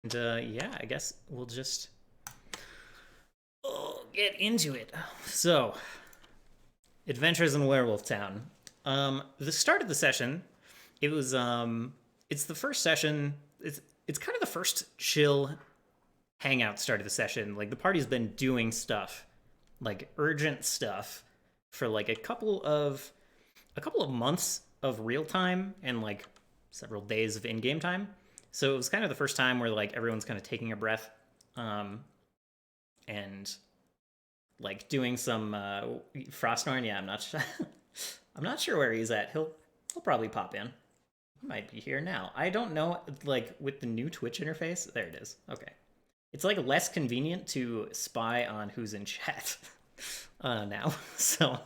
And yeah, I guess we'll just get into it. So, Adventures in Werewolf Town. The start of the session, it was it's the first session. It's kind of the first chill hangout start of the session. Like the party's been doing stuff, like urgent stuff, for like a couple of months of real time and like several days of in-game time. So it was kind of the first time where like everyone's kind of taking a breath, and like doing some Frostnorn. Yeah, I'm not sure. I'm not sure where he's at. He'll probably pop in. He might be here now. I don't know. Like with the new Twitch interface, there it is. Okay, it's like less convenient to spy on who's in chat now. So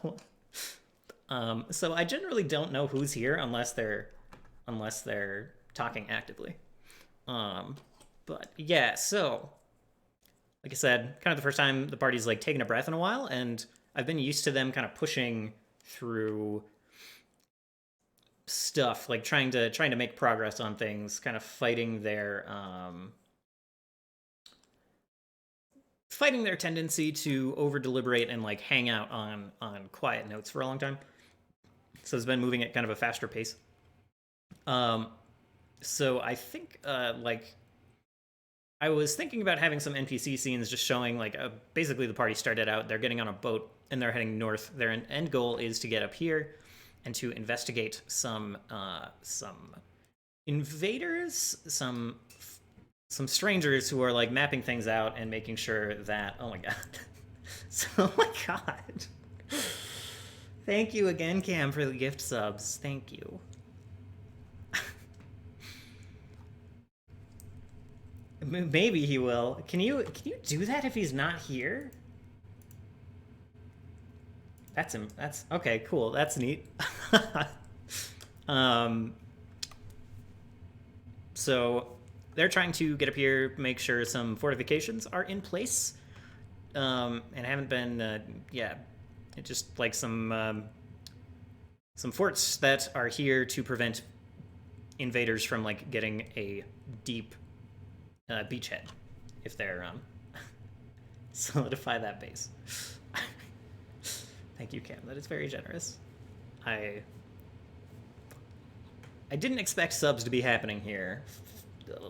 I generally don't know who's here unless they're talking actively. But yeah, so like I said, kind of the first time the party's like taking a breath in a while, and I've been used to them kind of pushing through stuff, like trying to make progress on things, kind of fighting their tendency to over deliberate and like hang out on quiet notes for a long time. So it's been moving at kind of a faster pace. Um, so I think like I was thinking about having some NPC scenes just showing like basically the party started out, they're getting on a boat and they're heading north. Their end goal is to get up here and to investigate some invaders, some strangers who are like mapping things out and making sure that, oh my god. So, oh my god. Thank you again, Cam, for the gift subs. Thank you. Maybe he will. Can you do that if he's not here? That's him. That's okay. Cool. That's neat. um. So they're trying to get up here, make sure some fortifications are in place, and haven't been. Yeah, it just like some forts that are here to prevent invaders from like getting a deep beachhead if they're solidify that base. Thank you, Cam. That is very generous. I didn't expect subs to be happening here,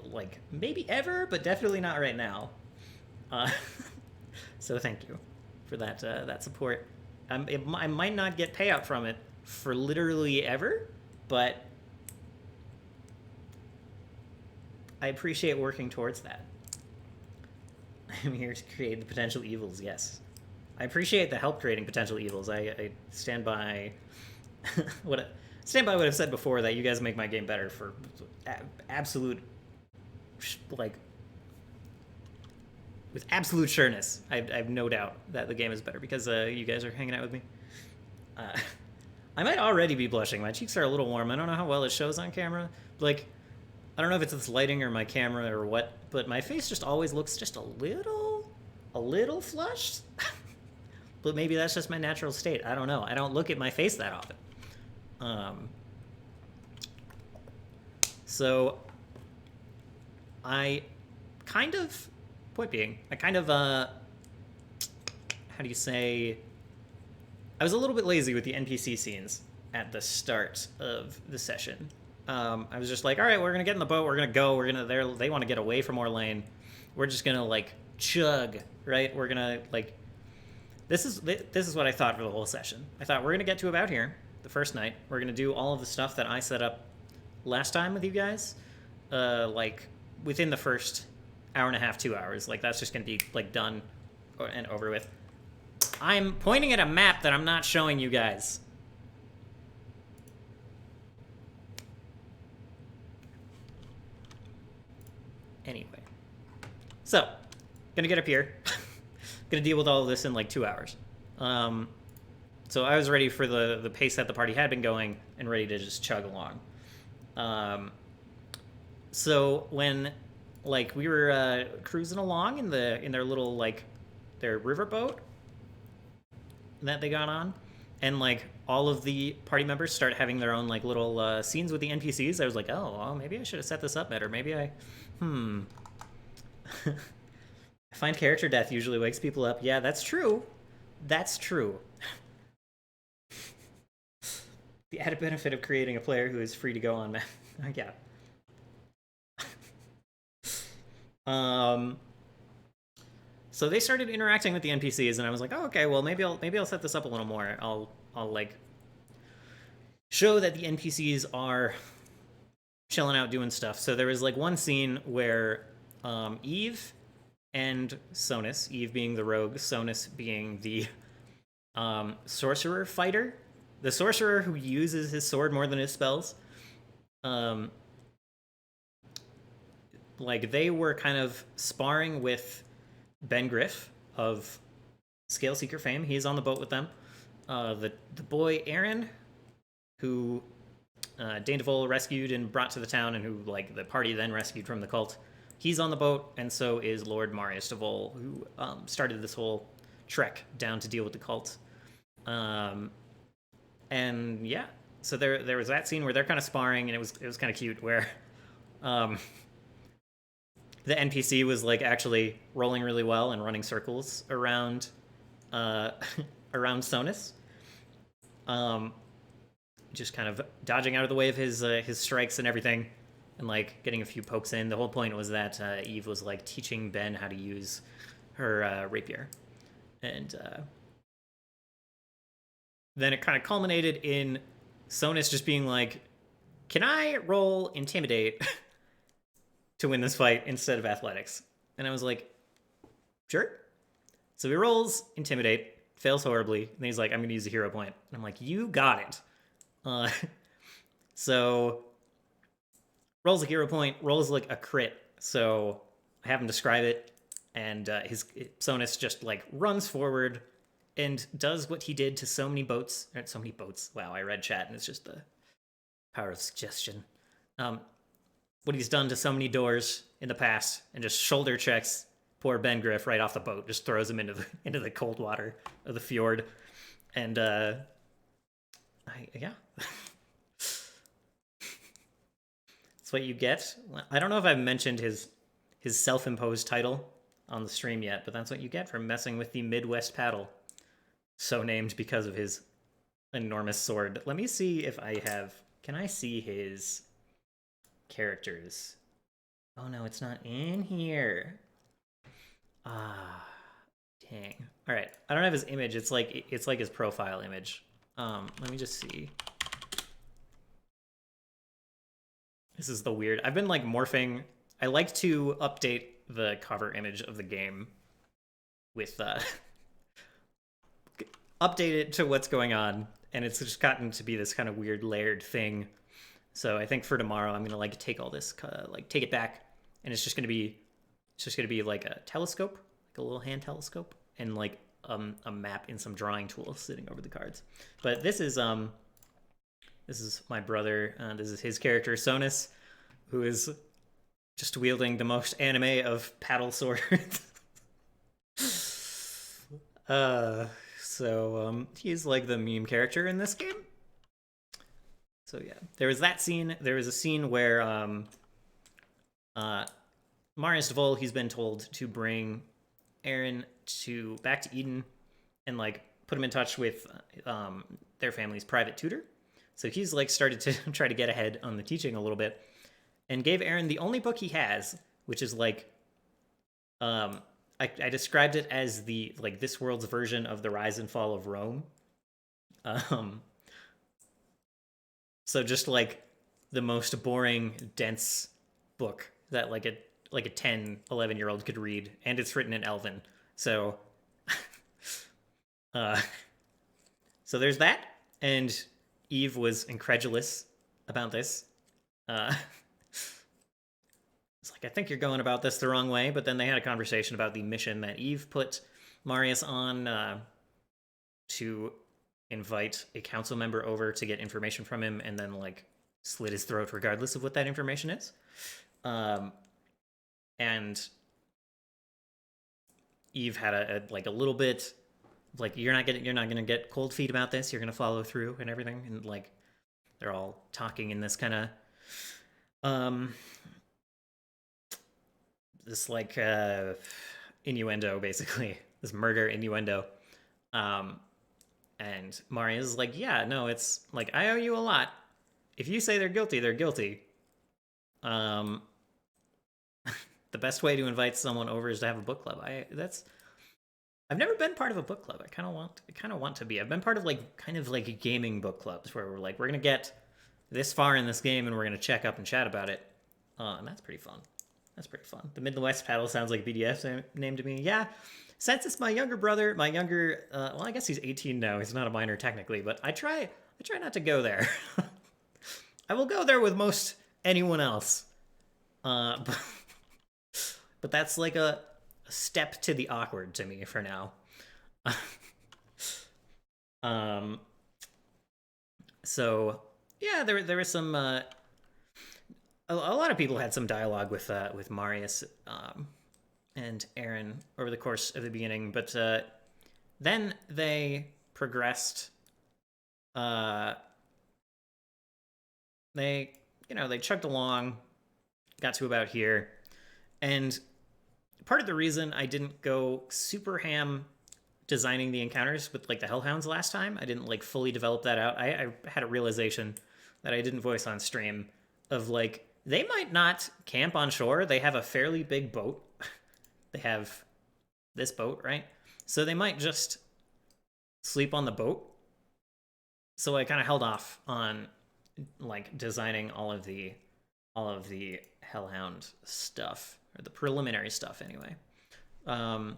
like maybe ever, but definitely not right now. Uh, so thank you for that support. I might not get payout from it for literally ever, but I appreciate working towards that. I'm here to create the potential evils, yes. I appreciate the help creating potential evils. I stand by what I've said before, that you guys make my game better for absolute, like, with absolute sureness. I have no doubt that the game is better because you guys are hanging out with me. I might already be blushing. My cheeks are a little warm. I don't know how well it shows on camera. Like, I don't know if it's this lighting or my camera or what, but my face just always looks just a little flushed. But maybe that's just my natural state. I don't know. I don't look at my face that often. So I kind of, point being, how do you say, I was a little bit lazy with the NPC scenes at the start of the session. I was just like, all right, we're gonna get in the boat, we're gonna go, they want to get away from Orlane. We're just gonna like chug, right? We're gonna like, this is what I thought for the whole session. I thought we're gonna get to about here the first night. We're gonna do all of the stuff that I set up last time with you guys, like within the first hour and a half, 2 hours. Like that's just gonna be like done and over with. I'm pointing at a map that I'm not showing you guys. Anyway, so gonna get up here. Gonna deal with all of this in like 2 hours. So I was ready for the pace that the party had been going and ready to just chug along. So when like we were cruising along in their little like their riverboat that they got on, and like all of the party members start having their own like little scenes with the NPCs, I was like, oh, well, maybe I should have set this up better. Maybe I find character death usually wakes people up. Yeah, that's true. That's true. The added benefit of creating a player who is free to go on map. Yeah. Um, so they started interacting with the NPCs, and I was like, oh, okay, well maybe I'll set this up a little more. I'll like show that the NPCs are chilling out doing stuff. So there was like one scene where Eve and Sonus, Eve being the rogue, Sonus being the sorcerer fighter, the sorcerer who uses his sword more than his spells. Um, like they were kind of sparring with Ben Griff of Scale Seeker fame. He's on the boat with them. The boy Aaron, who Dane DeVol rescued and brought to the town, and who like the party then rescued from the cult. He's on the boat, and so is Lord Marius DeVol, who started this whole trek down to deal with the cult. And yeah, so there was that scene where they're kind of sparring, and it was kind of cute where the NPC was like actually rolling really well and running circles around around Sonus. Just kind of dodging out of the way of his strikes and everything, and like getting a few pokes in. The whole point was that Eve was like teaching Ben how to use her rapier, and then it kind of culminated in Sonus just being like, "Can I roll intimidate to win this fight instead of athletics?" And I was like, "Sure." So he rolls intimidate, fails horribly, and he's like, "I'm going to use a hero point." And I'm like, "You got it." So rolls a hero point, rolls like a crit. So I have him describe it, and his Sonus just like runs forward and does what he did to so many boats. So many boats. Wow, I read chat, and it's just the power of suggestion. What he's done to so many doors in the past, and just shoulder checks poor Ben Griff right off the boat, just throws him into the cold water of the fjord, and yeah. That's what you get. I don't know if I've mentioned his self-imposed title on the stream yet, but that's what you get for messing with the Midwest paddle. So named because of his enormous sword. Let me see if I have... Can I see his characters? Oh no, it's not in here. Ah, dang. All right, I don't have his image. It's like his profile image. Let me just see. This is the weird. I've been like morphing. I like to update the cover image of the game with update it to what's going on, and it's just gotten to be this kind of weird layered thing. So I think for tomorrow I'm gonna like take all this, like take it back, and it's just gonna be like a telescope, like a little hand telescope, and like a map and some drawing tools sitting over the cards. But this is my brother. This is his character, Sonus, who is just wielding the most anime of paddle swords. So he's like the meme character in this game. So yeah, there was that scene. There was a scene where Marius DeVol, he's been told to bring Aaron back to Eden and like put him in touch with their family's private tutor. So he's like started to try to get ahead on the teaching a little bit, and gave Aaron the only book he has, which is like I described it as the like this world's version of the Rise and Fall of Rome. So just like the most boring, dense book that like a 10, 11-year-old could read, and it's written in Elven. So so there's that, and Eve was incredulous about this. It's like, I think you're going about this the wrong way, but then they had a conversation about the mission that Eve put Marius on to invite a council member over to get information from him, and then like slit his throat regardless of what that information is. And Eve had a little bit like, you're not gonna get cold feet about this, you're gonna follow through and everything, and like they're all talking in this kind of this like innuendo, basically, this murder innuendo. And Maria's like, yeah, no, it's like I owe you a lot. If you say they're guilty, they're guilty. Um, the best way to invite someone over is to have a book club. I've never been part of a book club. I kind of want to be. I've been part of like kind of like gaming book clubs where we're like we're gonna get this far in this game and we're gonna check up and chat about it. And that's pretty fun. That's pretty fun. The Midwest paddle sounds like a BDS name to me. Yeah, since it's my younger brother, well, I guess he's 18 now. He's not a minor technically, but I try not to go there. I will go there with most anyone else. But that's like a step to the awkward to me for now. So yeah, there was some a lot of people had some dialogue with Marius and Aaron over the course of the beginning, but then they progressed. They chugged along, got to about here, and part of the reason I didn't go super ham designing the encounters with like the Hellhounds last time, I didn't like fully develop that out. I had a realization that I didn't voice on stream of like they might not camp on shore. They have a fairly big boat. They have this boat, right? So they might just sleep on the boat. So I kind of held off on like designing all of the Hellhound stuff, or the preliminary stuff anyway. And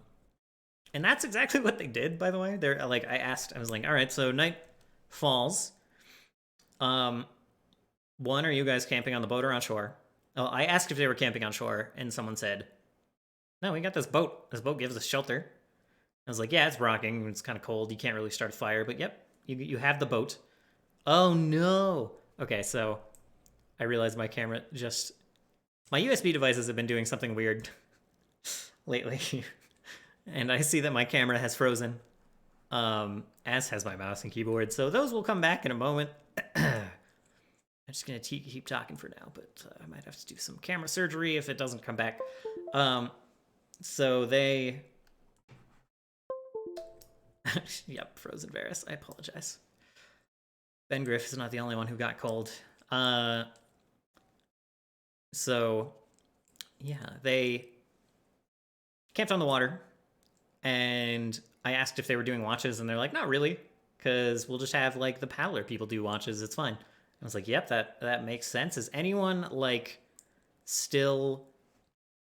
that's exactly what they did, by the way. They're like, I was like, all right, so night falls. One, are you guys camping on the boat or on shore? Oh, I asked if they were camping on shore, and someone said, no, we got this boat. This boat gives us shelter. I was like, yeah, it's rocking. It's kind of cold. You can't really start a fire, but yep, you have the boat. Oh, no. Okay, so I realized my camera my USB devices have been doing something weird lately. And I see that my camera has frozen, as has my mouse and keyboard. So those will come back in a moment. I'm just going to keep talking for now, but I might have to do some camera surgery if it doesn't come back. So they... Yep, frozen Varus. I apologize. Ben Griff is not the only one who got cold. So, yeah, they camped on the water, and I asked if they were doing watches, and they're like, not really, because we'll just have, like, the paddler people do watches. It's fine. I was like, yep, that makes sense. Is anyone, like, still...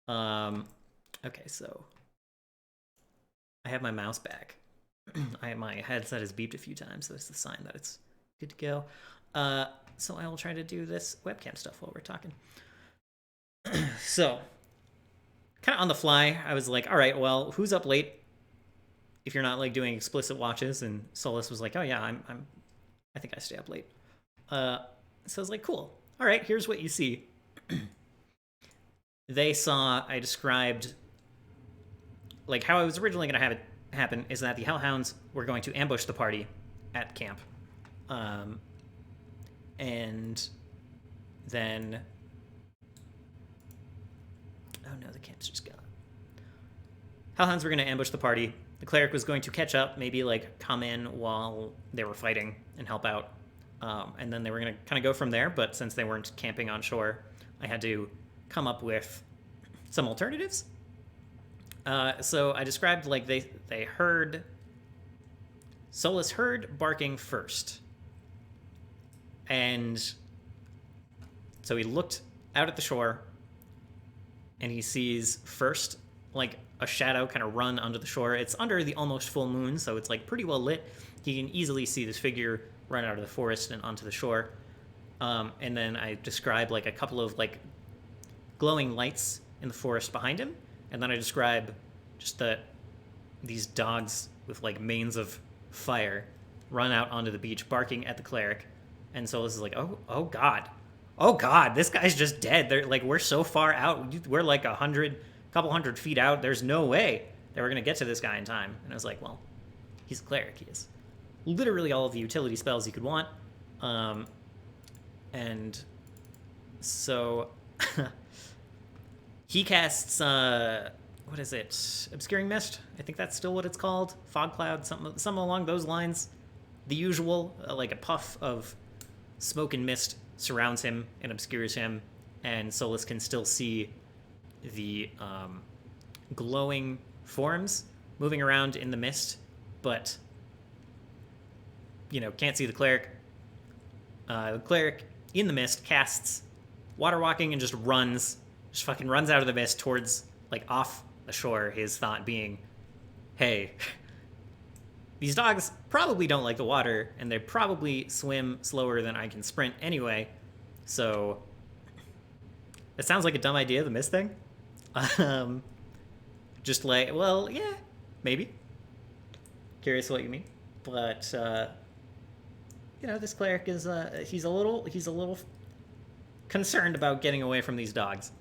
Okay, so I have my mouse back. My headset has beeped a few times, so it's the sign that it's good to go. So I will try to do this webcam stuff while we're talking. So, kind of on the fly, I was like, all right, well, who's up late? If you're not like doing explicit watches, and Solus was like, oh yeah, I think I stay up late. So I was like, cool. All right, here's what you see. I described like how I was originally going to have it happen is that the Hellhounds were going to ambush the party at camp. And then... Oh no, the camp's just gone. Hellhounds were going to ambush the party. The cleric was going to catch up, maybe like come in while they were fighting and help out. And then they were going to kind of go from there, but since they weren't camping on shore, I had to come up with some alternatives. So I described like they heard... Solus heard barking first. And so he looked out at the shore, and he sees first like a shadow kind of run onto the shore. It's under the almost full moon, so it's like pretty well lit. He can easily see this figure run out of the forest and onto the shore. And then I describe like a couple of like glowing lights in the forest behind him, and then I describe just these dogs with like manes of fire run out onto the beach barking at the cleric. And Solus is like, oh god, this guy's just dead. They're like, we're so far out. We're like a couple hundred feet out. There's no way that we're gonna get to this guy in time. And I was like, well, he's a cleric. He has literally all of the utility spells you could want. And so he casts what is it? Obscuring mist. I think that's still what it's called. Fog cloud, something along those lines. The usual, like a puff of smoke and mist surrounds him and obscures him, and Solus can still see the glowing forms moving around in the mist, but can't see the cleric. The cleric in the mist casts water walking and just fucking runs out of the mist towards like off the shore. His thought being, hey, these dogs probably don't like the water, and they probably swim slower than I can sprint anyway. So it sounds like a dumb idea, the mist thing. Just like, well, yeah, maybe. Curious what you mean, but this cleric is he's a little concerned about getting away from these dogs.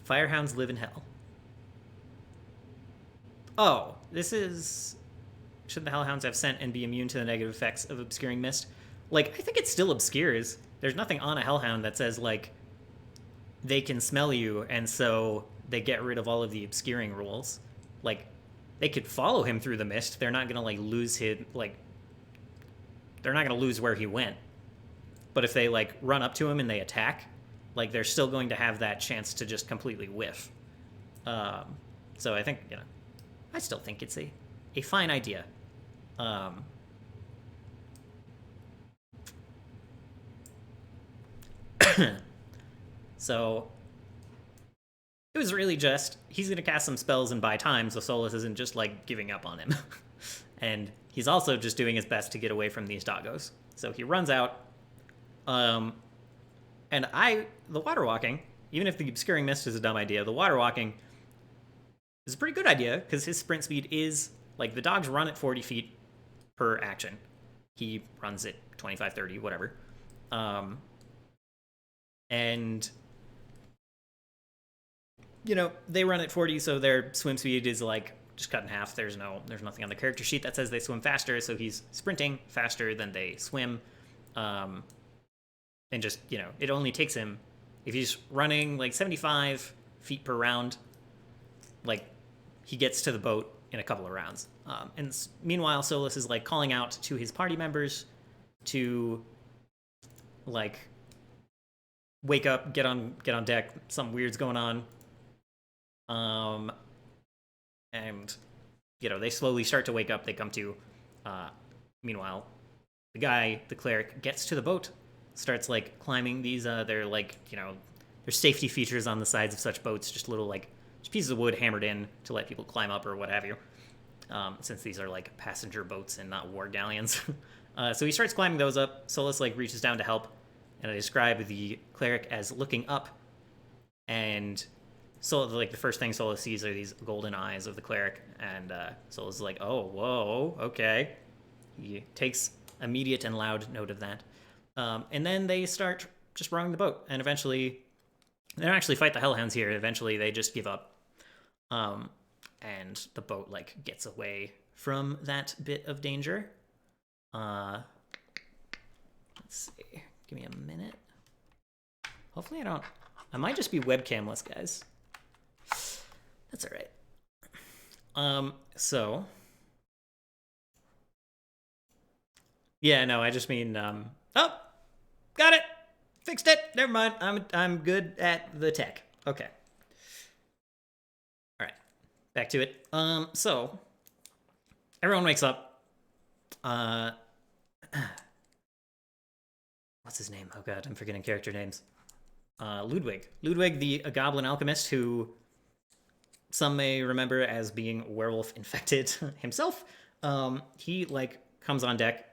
Firehounds live in hell. Oh, this is... Should the hellhounds have scent and be immune to the negative effects of obscuring mist? Like, I think it still obscures. There's nothing on a hellhound that says, like, they can smell you, and so they get rid of all of the obscuring rules. Like, they could follow him through the mist. They're not gonna, like, lose his, like... They're not gonna lose where he went. But if they, like, run up to him and they attack, like, they're still going to have that chance to just completely whiff. So I think, I still think it's a fine idea. So it was really just, he's going to cast some spells and buy time, so Solus isn't just, like, giving up on him. And he's also just doing his best to get away from these doggos. So he runs out. And the water walking, even if the obscuring mist is a dumb idea, the water walking is a pretty good idea, because his sprint speed is, like, the dogs run at 40 feet per action. He runs at 25, 30, whatever. And, they run at 40, so their swim speed is, like, just cut in half. There's nothing on the character sheet that says they swim faster, so he's sprinting faster than they swim. And just, it only takes him, if he's running, like, 75 feet per round, like, he gets to the boat in a couple of rounds. And meanwhile, Solus is, like, calling out to his party members to, like, wake up, get on deck, something weird's going on. And, they slowly start to wake up, they come to. Meanwhile, the cleric, gets to the boat, starts, like, climbing these, they're, like, there's safety features on the sides of such boats, just little, like, just pieces of wood hammered in to let people climb up or what have you, since these are, like, passenger boats and not war galleons. So he starts climbing those up. Solus, like, reaches down to help, and I describe the cleric as looking up, and like, the first thing Solus sees are these golden eyes of the cleric, and Solus is like, oh, whoa, okay. He takes immediate and loud note of that. And then they start just rowing the boat, and eventually, they don't actually fight the hellhounds here. Eventually, they just give up. And the boat, like, gets away from that bit of danger. Let's see. Give me a minute. Hopefully I might just be webcamless, guys. That's all right. So. Yeah, no, I just mean, oh, got it. Fixed it. Never mind. I'm good at the tech. Okay. All right. Back to it. So everyone wakes up. What's his name? Oh god, I'm forgetting character names. Ludwig, the goblin alchemist, who some may remember as being werewolf infected himself. He, like, comes on deck.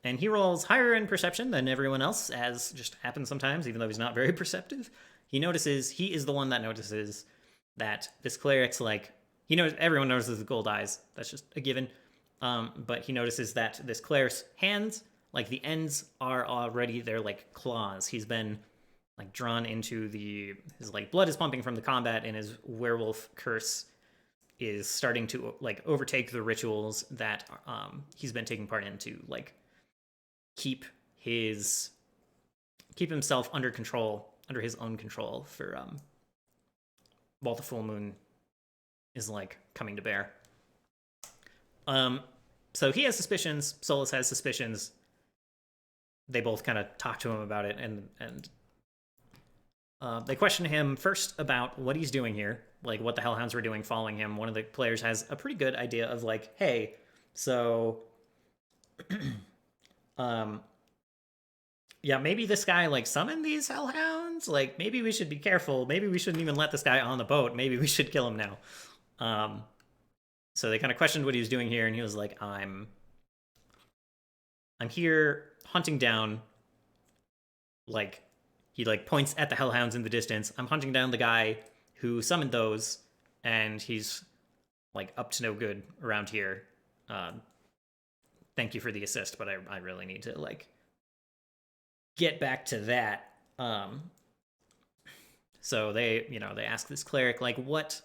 And he rolls higher in perception than everyone else, as just happens sometimes, even though he's not very perceptive. He is the one that notices that this cleric's, like, everyone notices the gold eyes. That's just a given. But he notices that this cleric's hands, like, the ends are already, they're like claws. He's been, like, drawn into his, like, blood is pumping from the combat, and his werewolf curse is starting to, like, overtake the rituals that he's been taking part in to, like, keep himself under control under his own control for while the full moon is like coming to bear. So he has suspicions. Solus has suspicions. They both kind of talk to him about it, and they question him first about what he's doing here, like what the Hellhounds were doing following him. One of the players has a pretty good idea of like, hey, so, yeah, maybe this guy like summoned these Hellhounds. Like maybe we should be careful. Maybe we shouldn't even let this guy on the boat. Maybe we should kill him now. So they kind of questioned what he was doing here, and he was like, I'm here hunting down, like, he like points at the Hellhounds in the distance. I'm hunting down the guy who summoned those, and he's like up to no good around here. Thank you for the assist, but I really need to like get back to that. So they, they ask this cleric like what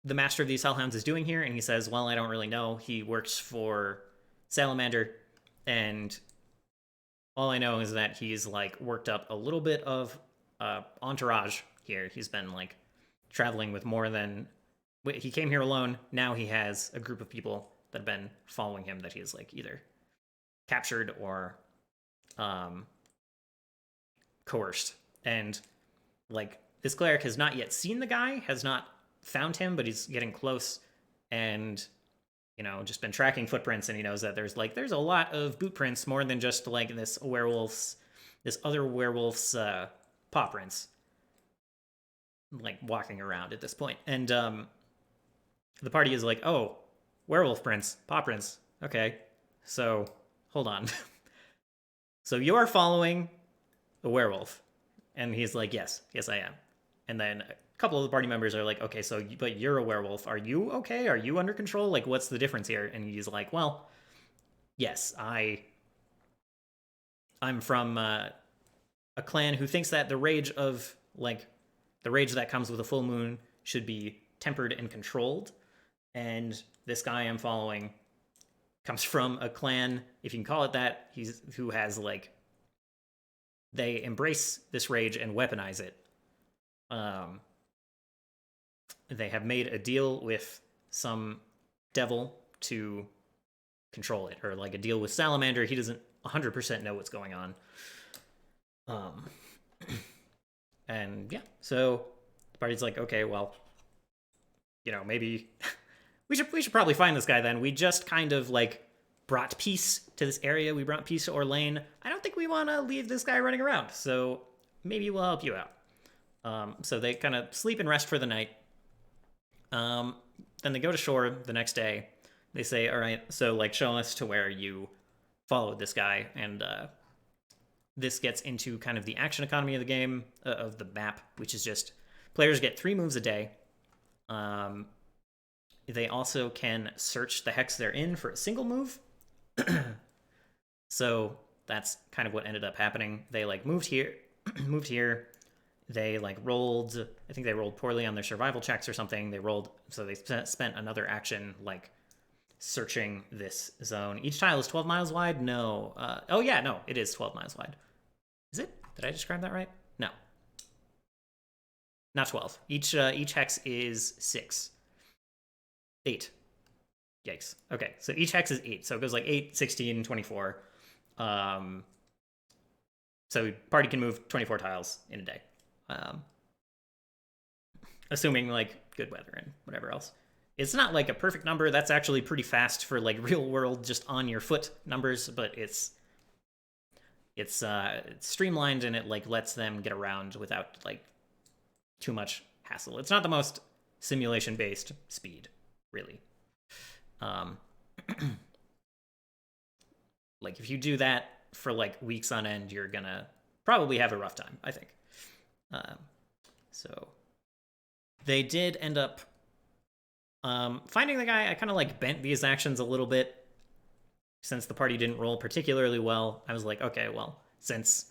the master of these Hellhounds is doing here, and he says, well, I don't really know. He works for Salamander, and all I know is that he's like worked up a little bit of entourage here. He's been like traveling with more than he came here alone. Now he has a group of people that have been following him that he has like either captured or coerced. And like this cleric has not yet seen the guy, has not found him, but he's getting close and just been tracking footprints, and he knows that there's a lot of boot prints, more than just like this other werewolf's paw prints like walking around at this point. And the party is like, oh, werewolf prints, paw prints, okay, so hold on. So you're following a werewolf? And he's like, yes I am. And then a couple of the party members are like, okay, so but you're a werewolf, are you okay, are you under control, like what's the difference here? And he's like, well, yes, I'm from a clan who thinks that the rage that comes with a full moon should be tempered and controlled, and this guy I'm following comes from a clan, if you can call it that, who has like, they embrace this rage and weaponize it. They have made a deal with some devil to control it, or like a deal with Salamander. He doesn't 100% know what's going on. And yeah, so the party's like, okay, well, maybe we should probably find this guy then. We just kind of like brought peace to this area. We brought peace to Orlane. I don't think we want to leave this guy running around, so maybe we'll help you out. So they kind of sleep and rest for the night. Then they go to shore the next day. They say, all right, so like show us to where you followed this guy. And this gets into kind of the action economy of the game, of the map, which is just players get 3 moves a day. They also can search the hex they're in for a single move. So that's kind of what ended up happening. They like moved here. They like rolled, I think they rolled poorly on their survival checks or something. So they spent another action like searching this zone. Each tile is 12 miles wide? No. Oh yeah, no, it is 12 miles wide. Is it? Did I describe that right? No. Not 12. Each hex is 6. 8. Yikes. Okay, so each hex is 8. So it goes like 8, 16, 24. So party can move 24 tiles in a day. Assuming like good weather and whatever else. It's not like a perfect number. That's actually pretty fast for like real world, just on your foot numbers, but it's streamlined, and it like lets them get around without like too much hassle. It's not the most simulation based speed, really. Like if you do that for like weeks on end, you're gonna probably have a rough time, I think. So they did end up finding the guy. I kind of like bent these actions a little bit since the party didn't roll particularly well. I was like, okay, well, since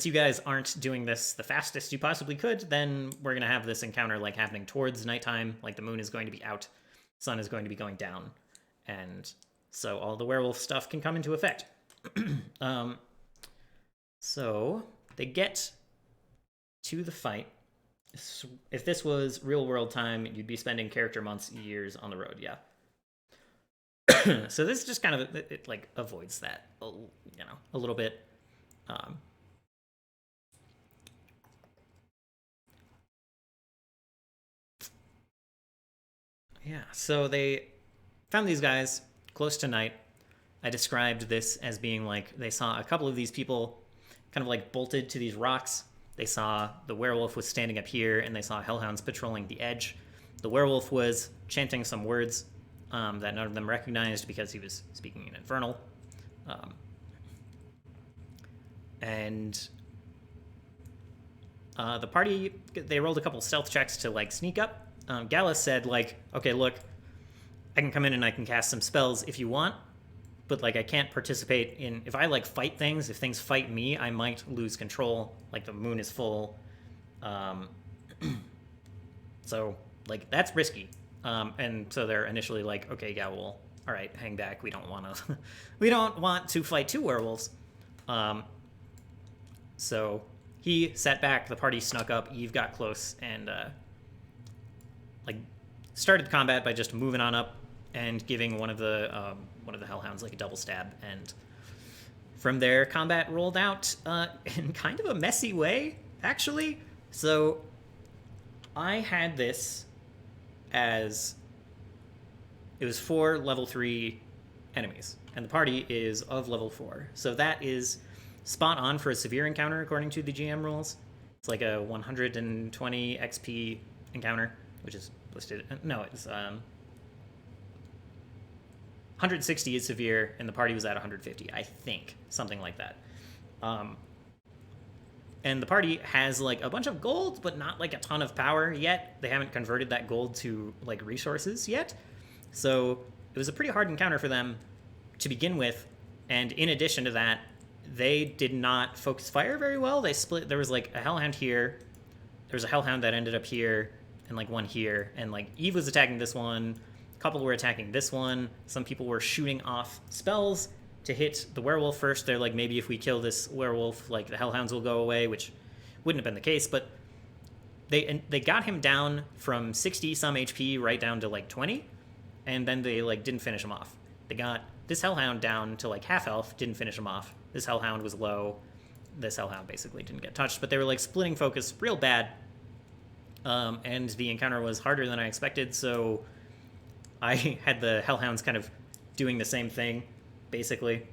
you guys aren't doing this the fastest you possibly could, then we're gonna have this encounter like happening towards nighttime. Like the moon is going to be out, sun is going to be going down, and so all the werewolf stuff can come into effect. So they get to the fight. If this was real world time, you'd be spending character months, years on the road. Yeah. So this just kind of it like avoids that, a little bit. Um, yeah. So they found these guys close to night. I described this as being like they saw a couple of these people kind of like bolted to these rocks. They saw the werewolf was standing up here, and they saw hellhounds patrolling the edge. The werewolf was chanting some words that none of them recognized because he was speaking in Infernal. And the party, they rolled a couple stealth checks to like sneak up. Gallus said like, okay, look, I can come in and I can cast some spells if you want, but like I can't participate in, if I like fight things, if things fight me, I might lose control. Like the moon is full. So like that's risky. And so they're initially like, okay, yeah, well, all right, hang back. We don't want to, we don't want to fight two werewolves. So he sat back. The party snuck up. Eve got close and like started combat by just moving on up and giving one of the hellhounds like a double stab. And from there, combat rolled out in kind of a messy way, actually. So I had this as it was 4 level 3 enemies, and the party is of level 4. So that is spot on for a severe encounter according to the GM rules. It's like a 120 XP encounter, which is listed. No, it's 160 is severe, and the party was at 150, I think, something like that. And the party has like a bunch of gold, but not like a ton of power yet. They haven't converted that gold to like resources yet. So it was a pretty hard encounter for them to begin with. And in addition to that, they did not focus fire very well. They split. There was like a hellhound here. There was a hellhound that ended up here, and like one here. And like Eve was attacking this one. A couple were attacking this one. Some people were shooting off spells to hit the werewolf first. They're like, maybe if we kill this werewolf, like the hellhounds will go away, which wouldn't have been the case. But they got him down from 60 some HP right down to like 20, and then they like didn't finish him off. They got this hellhound down to like half health, didn't finish him off. This hellhound was low. This hellhound basically didn't get touched, but they were like splitting focus real bad. And the encounter was harder than I expected, so I had the hellhounds kind of doing the same thing, basically.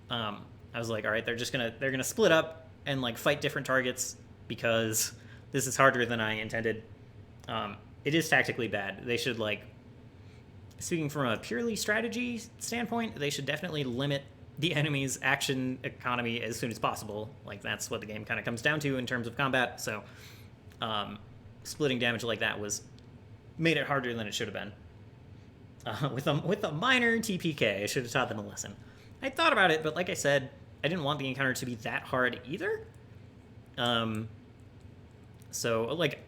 I was like, all right, they're gonna split up and like fight different targets because this is harder than I intended. It is tactically bad. They should like, speaking from a purely strategy standpoint, they should definitely limit the enemy's action economy as soon as possible. Like that's what the game kind of comes down to in terms of combat. So splitting damage like that made it harder than it should have been. With a minor TPK, I should have taught them a lesson. I thought about it, but like I said, I didn't want the encounter to be that hard either. So like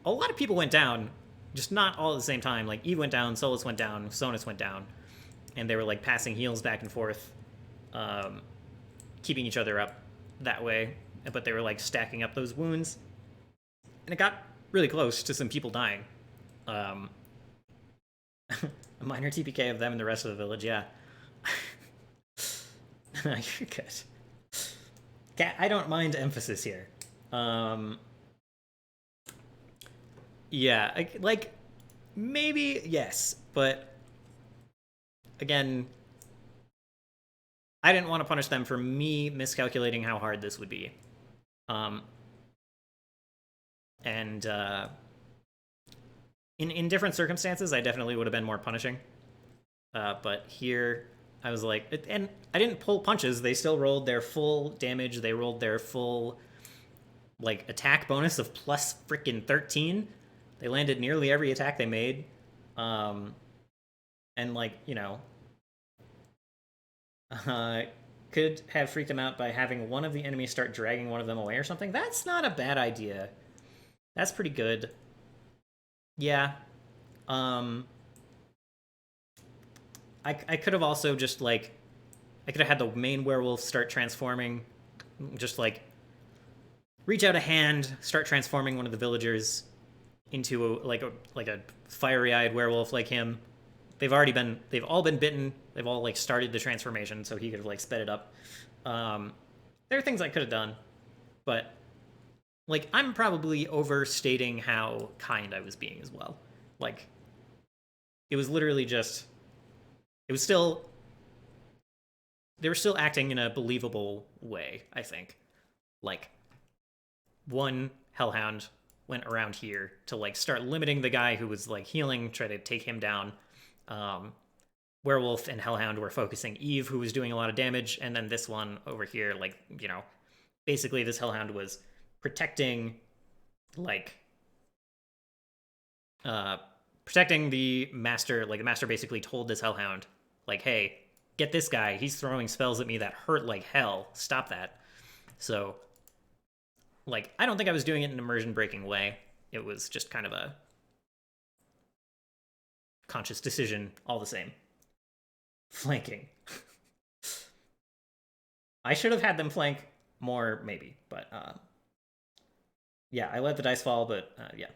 a lot of people went down, just not all at the same time. Like Eve went down, Solus went down, Sonus went down, and they were like passing heals back and forth, keeping each other up that way. But they were like stacking up those wounds, and it got really close to some people dying. A minor TPK of them and the rest of the village, yeah. You're good. I don't mind emphasis here. Yeah, like, maybe, yes, but again, I didn't want to punish them for me miscalculating how hard this would be. And in different circumstances, I definitely would have been more punishing. But here, I was like, and I didn't pull punches. They still rolled their full damage. They rolled their full, like, attack bonus of plus freaking 13. They landed nearly every attack they made. And, like, you know, could have freaked them out by having one of the enemies start dragging one of them away or something. That's not a bad idea. That's pretty good. Yeah. I could have also just, like, I could have had the main werewolf start transforming just like reach out a hand, start transforming one of the villagers into a fiery-eyed werewolf like him. They've all been bitten. They've all like started the transformation, so he could have like sped it up. There are things I could have done, but like I'm probably overstating how kind I was being as well. Like it was literally just it was still they were still acting in a believable way, I think. Like one hellhound went around here to like start limiting the guy who was like healing, try to take him down. Werewolf and hellhound were focusing Eve, who was doing a lot of damage, and then this one over here, like, you know, basically this hellhound was protecting like protecting the master. Like the master basically told this hellhound, like, hey, get this guy, he's throwing spells at me that hurt like hell, stop that. So like I don't think I was doing it in an immersion breaking way. It was just kind of a conscious decision all the same. Flanking. I should have had them flank more maybe, but yeah, I let the dice fall, but yeah.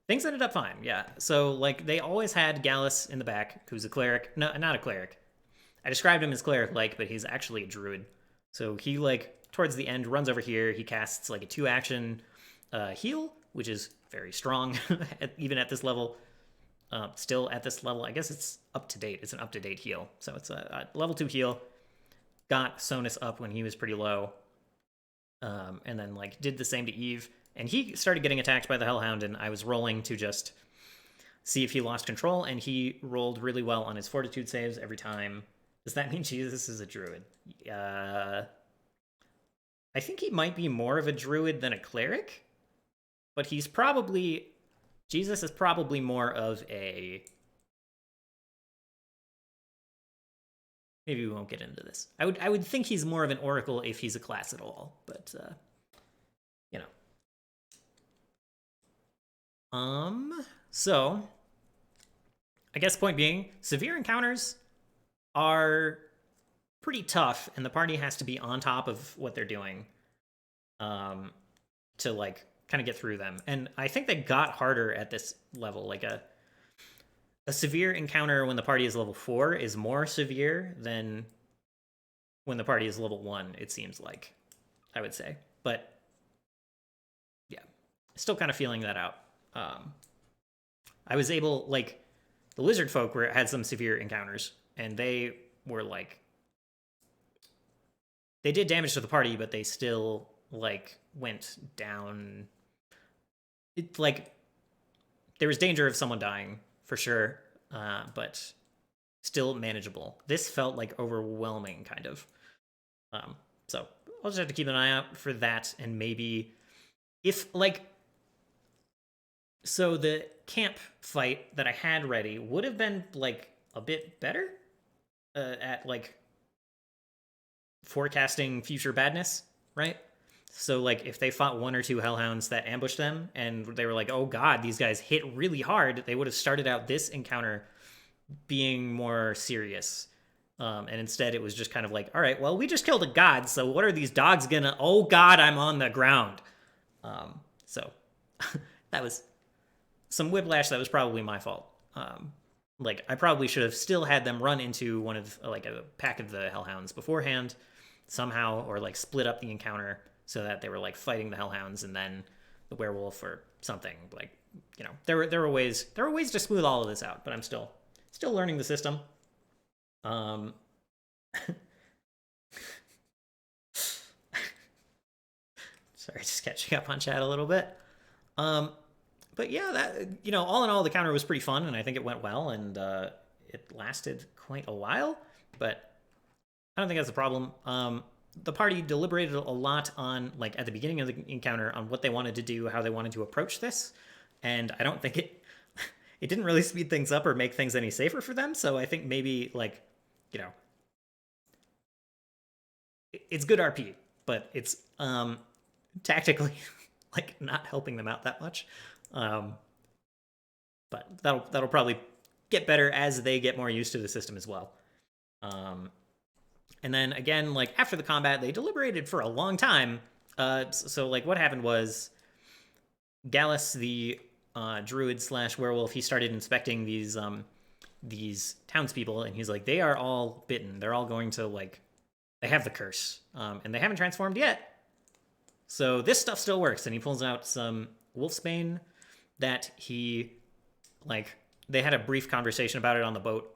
Things ended up fine, yeah. So, like, they always had Gallus in the back, who's a cleric. No, not a cleric. I described him as cleric-like, but he's actually a druid. So he, like, towards the end, runs over here. He casts, like, a 2-action heal, which is very strong, even at this level. Still at this level. I guess it's up-to-date. It's an up-to-date heal. So it's a level 2 heal. Got Sonus up when he was pretty low. And then, like, did the same to Eve. And he started getting attacked by the Hellhound, and I was rolling to just see if he lost control, and he rolled really well on his fortitude saves every time. Does that mean Jesus is a druid? I think he might be more of a druid than a cleric, but he's probably... Jesus is probably more of a... Maybe we won't get into this. I would think he's more of an oracle if he's a class at all, but, you know. So, I guess point being, severe encounters are pretty tough, and the party has to be on top of what they're doing, to, like, kind of get through them. And I think they got harder at this level. Like, a severe encounter when the party is level 4 is more severe than when the party is level 1, it seems like, I would say. But, yeah, still kind of feeling that out. I was able, like, the lizard folk had some severe encounters, and they were, like, they did damage to the party, but they still, like, went down. It, like, there was danger of someone dying, for sure, but still manageable. This felt, like, overwhelming, kind of. So I'll just have to keep an eye out for that, and maybe if, like... So the camp fight that I had ready would have been, like, a bit better at, like, forecasting future badness, right? So, like, if they fought 1 or 2 hellhounds that ambushed them, and they were like, oh god, these guys hit really hard, they would have started out this encounter being more serious. And instead it was just kind of like, all right, well, we just killed a god, so what are these dogs gonna... Oh god, I'm on the ground. So, that was... some whiplash that was probably my fault. Like, I probably should have still had them run into one of, like, a pack of the hellhounds beforehand, somehow, or, like, split up the encounter so that they were, like, fighting the hellhounds and then the werewolf or something. Like, you know, there were ways to smooth all of this out, but I'm still learning the system. Sorry, just catching up on chat a little bit. But yeah, that, you know, all in all, the counter was pretty fun, and I think it went well, and it lasted quite a while, but I don't think that's a problem. The party deliberated a lot on, like, at the beginning of the encounter on what they wanted to do, how they wanted to approach this, and I don't think it didn't really speed things up or make things any safer for them, so I think maybe, like, you know, it's good RP, but it's tactically, like, not helping them out that much. But that'll probably get better as they get more used to the system as well. And then again, like after the combat, they deliberated for a long time. So like what happened was Gallus, the druid slash werewolf, he started inspecting these townspeople, and he's like, they are all bitten. They're all going to like, they have the curse, and they haven't transformed yet. So this stuff still works. And he pulls out some wolfsbane that he like. They had a brief conversation about it on the boat,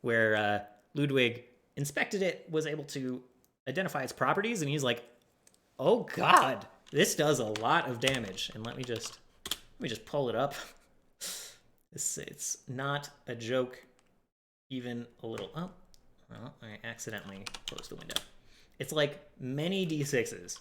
where Ludwig inspected it, was able to identify its properties, and he's like, oh god, this does a lot of damage. And let me just pull it up. It's not a joke, even a little. Oh, well, I accidentally closed the window. It's like many d6s.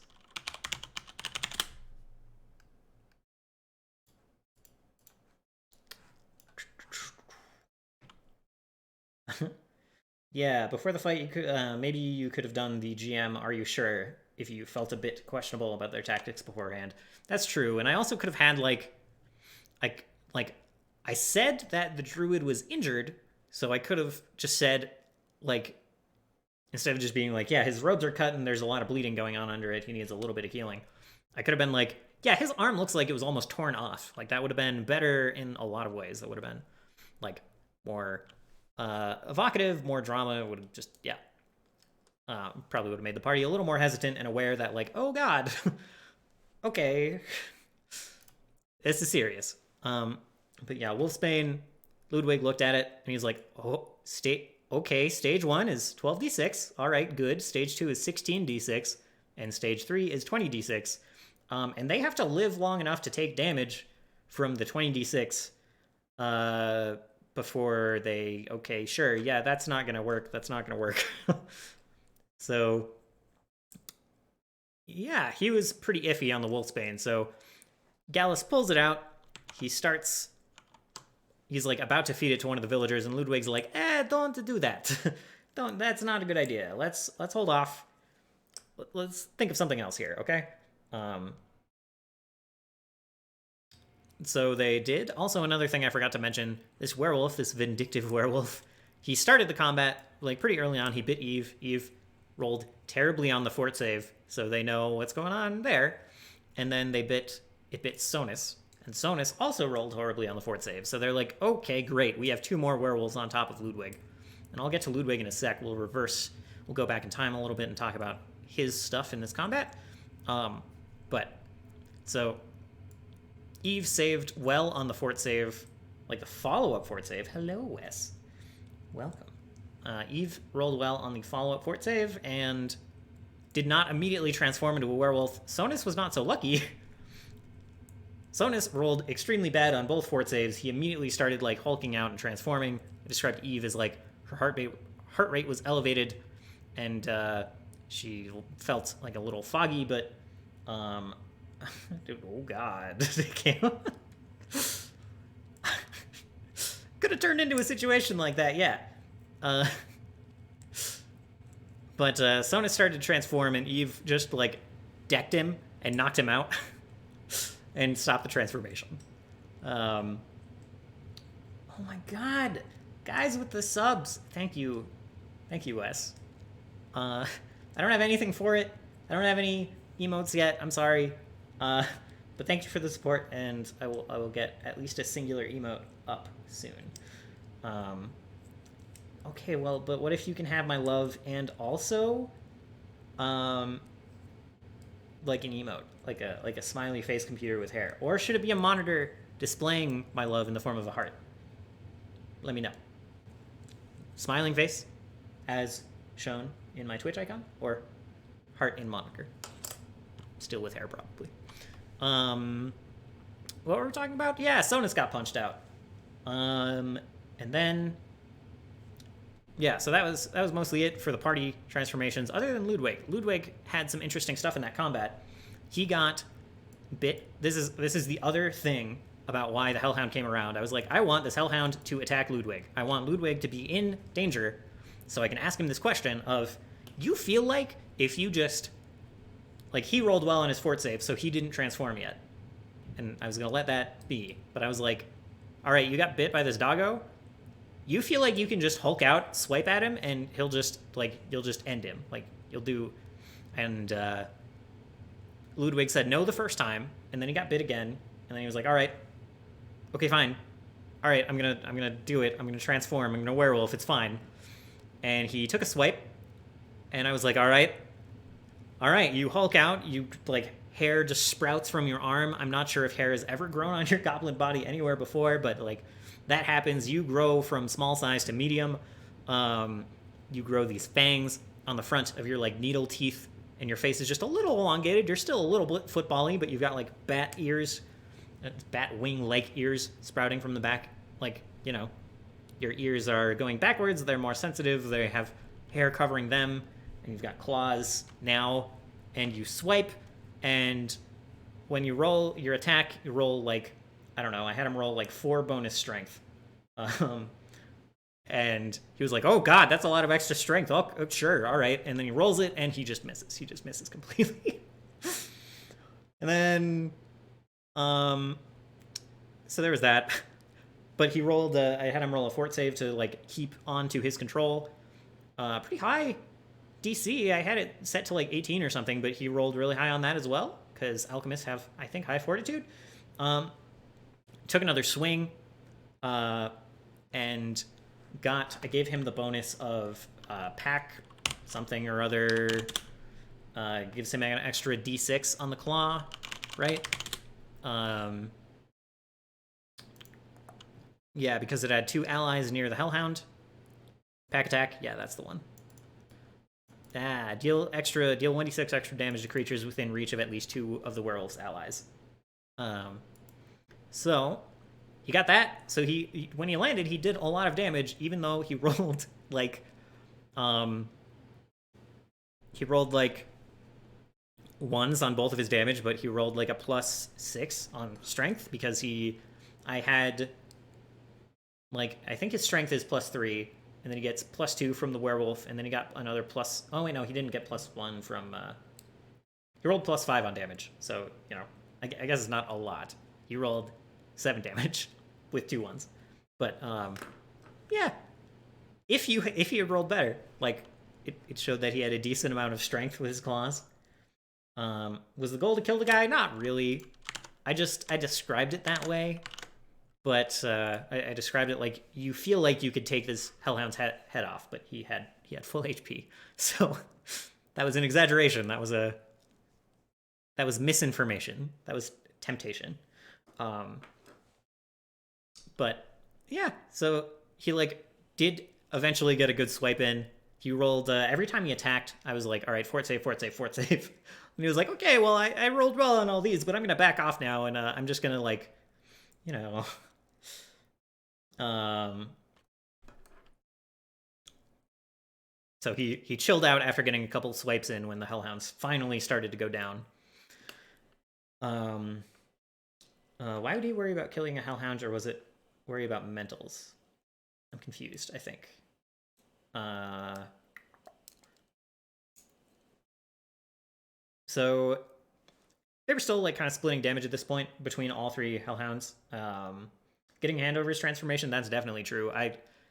Yeah, before the fight, you could maybe you could have done the GM. Are you sure? If you felt a bit questionable about their tactics beforehand, that's true. And I also could have had like I said that the druid was injured, so I could have just said like instead of just being like, yeah, his robes are cut and there's a lot of bleeding going on under it. He needs a little bit of healing. I could have been like, yeah, his arm looks like it was almost torn off. Like that would have been better in a lot of ways. That would have been like more evocative, more drama. Would have just probably would have made the party a little more hesitant and aware that like, oh god, okay, this is serious. But yeah, wolfsbane. Ludwig looked at it and he's like, oh, okay, stage 1 is 12d6. All right, good. Stage 2 is 16d6, and stage 3 is 20d6. And they have to live long enough to take damage from the 20d6 before they, okay, sure, yeah, that's not gonna work. That's not gonna work. So, yeah, he was pretty iffy on the wolfsbane. So Gallus pulls it out. He's like about to feed it to one of the villagers, and Ludwig's like, don't do that. That's not a good idea. Let's hold off. Let's think of something else here, okay? So they did. Also, another thing I forgot to mention, this werewolf, this vindictive werewolf, he started the combat like pretty early on. He bit Eve. Eve rolled terribly on the fort save, so they know what's going on there. And then it bit Sonus. And Sonus also rolled horribly on the fort save. So they're like, okay, great. We have 2 more werewolves on top of Ludwig. And I'll get to Ludwig in a sec. We'll go back in time a little bit and talk about his stuff in this combat. So Eve saved well on the fort save, like the follow-up fort save. Hello, Wes. Welcome. Eve rolled well on the follow-up fort save and did not immediately transform into a werewolf. Sonus was not so lucky. Sonus rolled extremely bad on both fort saves. He immediately started like hulking out and transforming. I described Eve as like her heart rate was elevated, and she felt like a little foggy, but dude, oh god, could have turned into a situation like that, yeah. But Sonus started to transform, and Eve just like decked him and knocked him out. And stop the transformation. Oh my god. Guys with the subs. Thank you. Thank you, Wes. I don't have anything for it. I don't have any emotes yet. I'm sorry. But thank you for the support, and I will get at least a singular emote up soon. Okay, well, but what if you can have my love and also like an emote, like a smiley face computer with hair? Or should it be a monitor displaying my love in the form of a heart? Let me know. Smiling face, as shown in my Twitch icon, or heart in moniker. Still with hair, probably. What were we talking about? Yeah, Sonus got punched out. And then, yeah, so that was mostly it for the party transformations, other than Ludwig. Ludwig had some interesting stuff in that combat. He got bit. This is the other thing about why the Hellhound came around. I was like, I want this Hellhound to attack Ludwig. I want Ludwig to be in danger so I can ask him this question of, you feel like if you just, like, he rolled well on his fort save, so he didn't transform yet. And I was going to let that be. But I was like, all right, you got bit by this doggo. you feel like you can just Hulk out, swipe at him, and he'll just, like, you'll just end him. Like, you'll do... And Ludwig said no the first time, and then he got bit again, and then he was like, all right, okay, fine. All right, I'm gonna do it. I'm gonna transform. I'm gonna werewolf. It's fine. And he took a swipe, and I was like, all right, you Hulk out. You, like, hair just sprouts from your arm. I'm not sure if hair has ever grown on your goblin body anywhere before, but, like, that happens. You grow from small size to medium. You grow these fangs on the front of your, like, needle teeth, and your face is just a little elongated. You're still a little bit football-y, but you've got, like, bat ears, bat wing-like ears sprouting from the back. Like, you know, your ears are going backwards. They're more sensitive. They have hair covering them, and you've got claws now, and you swipe, and when you roll your attack, you roll, like, I don't know, I had him roll, like, 4 bonus strength. And he was like, oh, God, that's a lot of extra strength. Oh, sure, all right. And then he rolls it, and he just misses. He just misses completely. And then, so there was that. But he rolled, I had him roll a fort save to, like, keep on to his control. Pretty high DC. I had it set to, like, 18 or something, but he rolled really high on that as well, because alchemists have, I think, high fortitude. Took another swing, and I gave him the bonus of pack something or other. Gives him an extra D6 on the claw, right? Yeah, because it had 2 allies near the Hellhound. Pack attack, yeah, that's the one. Deal 1d6 extra damage to creatures within reach of at least 2 of the werewolf's allies. So he got that. So he when he landed, he did a lot of damage, even though he rolled like ones on both of his damage, but he rolled like a +6 on strength because I think his strength is +3, and then he gets +2 from the werewolf, and then he got another plus. Oh wait, no, he didn't get +1 from. He rolled +5 on damage, so you know, I guess it's not a lot. He rolled 7 damage with 2 ones, but yeah, if he had rolled better, like it showed that he had a decent amount of strength with his claws. Was the goal to kill the guy? Not really. I described it that way. But I described it like you feel like you could take this Hellhound's head off, but he had full HP. So that was an exaggeration. That was misinformation. That was temptation. But yeah, so he like did eventually get a good swipe in. He rolled every time he attacked. I was like, all right, fort save, fort save, fort save. And he was like, okay, well I rolled well on all these, but I'm gonna back off now, and I'm just gonna like, you know. So he chilled out after getting a couple swipes in when the Hellhounds finally started to go down. Why would he worry about killing a Hellhound, or was it worry about mentals? I'm confused, I think. So they were still like kind of splitting damage at this point between all 3 Hellhounds. Getting hand over his transformation, that's definitely true.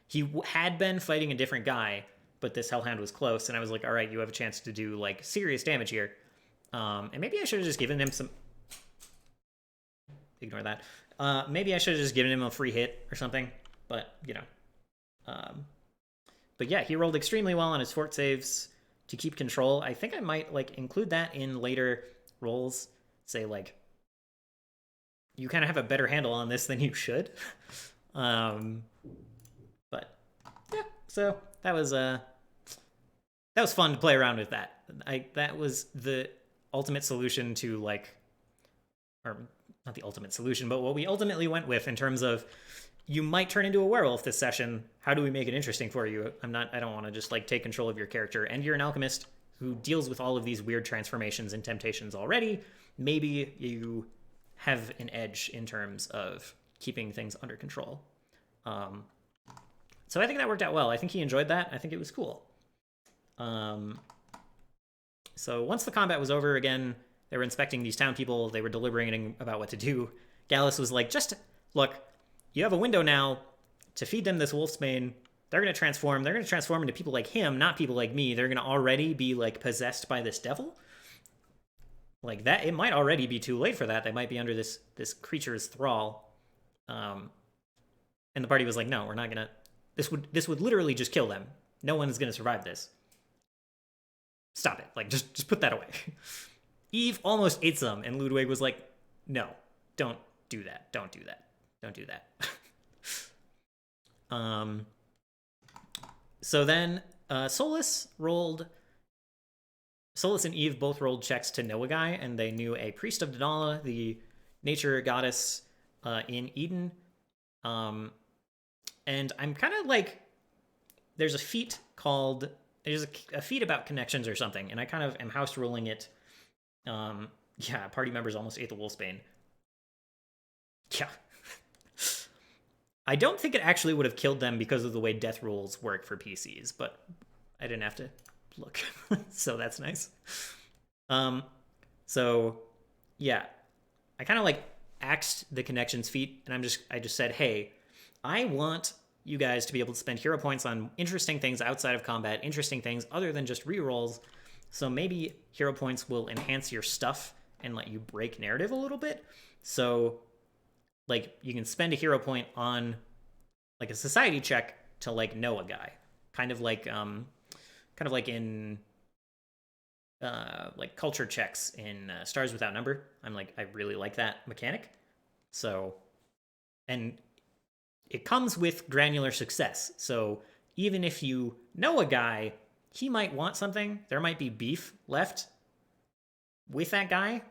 He had been fighting a different guy, but this Hellhound was close, and I was like, all right, you have a chance to do like serious damage here. And maybe I should have just given him some... Ignore that. Maybe I should have just given him a free hit or something, but, you know. But yeah, he rolled extremely well on his fort saves to keep control. I think I might like include that in later rolls. Say like, you kind of have a better handle on this than you should. But yeah, so that was fun to play around with that. That was the ultimate solution to like, or not the ultimate solution, but what we ultimately went with in terms of you might turn into a werewolf this session. How do we make it interesting for you? I don't want to just like take control of your character, and you're an alchemist who deals with all of these weird transformations and temptations already. Maybe you have an edge in terms of keeping things under control. So I think that worked out well. I think he enjoyed that. I think it was cool. So once the combat was over, again, they were inspecting these town people. They were deliberating about what to do. Gallus was like, just look, you have a window now. to feed them this wolfsbane, they're going to transform. They're going to transform into people like him, not people like me. They're going to already be like possessed by this devil. Like that, it might already be too late for that. They might be under this creature's thrall. And the party was like, no, we're not going to. This would literally just kill them. No one is going to survive this. Stop it. Like, just put that away. Eve almost ate some, and Ludwig was like, no, don't do that. Don't do that. Don't do that. So then Solus and Eve both rolled checks to know a guy, and they knew a priest of Denala, the nature goddess in Eden. And I'm kind of like, there's a feat about connections or something, and I kind of am house ruling it. Yeah, party members almost ate the wolfsbane. Yeah. I don't think it actually would have killed them because of the way death rules work for PCs, but I didn't have to look. So that's nice. So yeah, I kind of like axed the connections feat, and I just said, hey, I want you guys to be able to spend hero points on interesting things outside of combat, interesting things other than just rerolls. So maybe hero points will enhance your stuff and let you break narrative a little bit. So like you can spend a hero point on like a society check to like know a guy, kind of like in like culture checks in Stars Without Number. I really like that mechanic. So, and it comes with granular success. So even if you know a guy, he might want something. There might be beef left with that guy.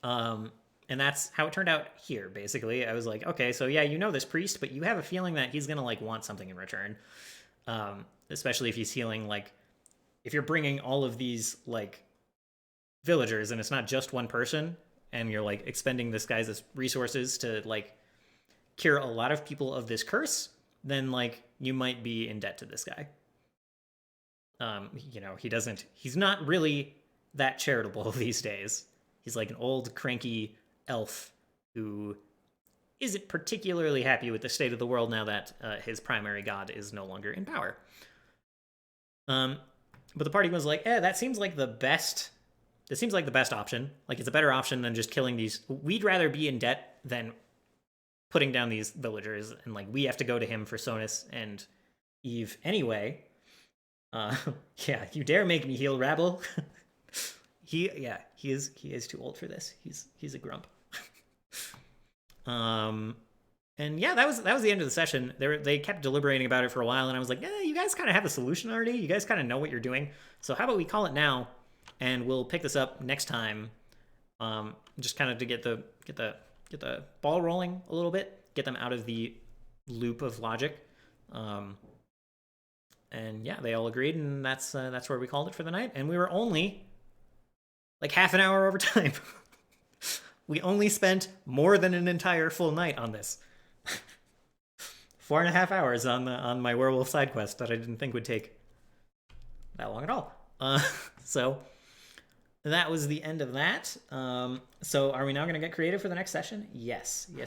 And that's how it turned out here, basically. I was like, okay, so yeah, you know this priest, but you have a feeling that he's gonna like want something in return. Especially if he's healing, like, if you're bringing all of these like villagers and it's not just one person, and you're like expending this guy's resources to like cure a lot of people of this curse, then like you might be in debt to this guy. You know, he's not really that charitable these days. He's like an old cranky elf who isn't particularly happy with the state of the world now that his primary god is no longer in power. But the party was like, that seems like the best. This seems like the best option. Like, it's a better option than just killing these. We'd rather be in debt than putting down these villagers, and like we have to go to him for Sonus and Eve anyway. Yeah, you dare make me heal rabble. He is too old for this. He's a grump. And yeah, that was the end of the session. They kept deliberating about it for a while, and I was like, you guys kind of have a solution already. You guys kind of know what you're doing. So how about we call it now, and we'll pick this up next time. Just kind of to get the ball rolling a little bit, get them out of the loop of logic. And yeah, they all agreed, and that's where we called it for the night. And we were only like half an hour over time. We only spent more than an entire full night on this. 4.5 hours on my werewolf side quest that I didn't think would take that long at all. So that was the end of that. So are we now going to get creative for the next session? Yes, we